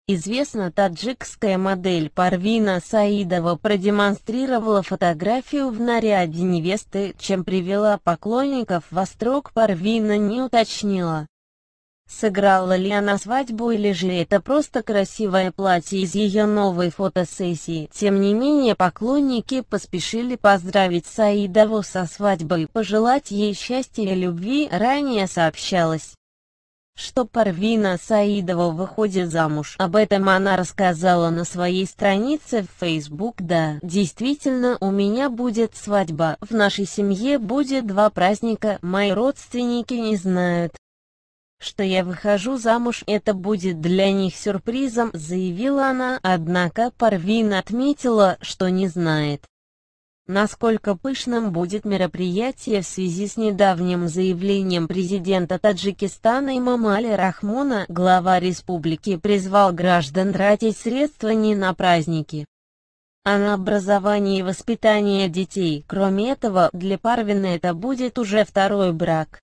Известная таджикская модель Парвина Саидова продемонстрировала фотографию в наряде невесты, чем привела поклонников в восторг. Парвина не уточнила, сыграла ли она свадьбу или же это просто красивое платье из ее новой фотосессии. Тем не менее, поклонники поспешили поздравить Саидову со свадьбой и пожелать ей счастья и любви. Ранее сообщалось, что Парвина Саидова выходит замуж. Об этом она рассказала на своей странице в Facebook. Да, действительно, у меня будет свадьба, в нашей семье будет 2 праздника, мои родственники не знают, что я выхожу замуж, это будет для них сюрпризом, заявила она. Однако Парвина отметила, что не знает, насколько пышным будет мероприятие. В связи с недавним заявлением президента Таджикистана Эмомали Рахмона, глава республики призвал граждан тратить средства не на праздники, а на образование и воспитание детей. Кроме этого, для Парвины это будет уже 2-й брак.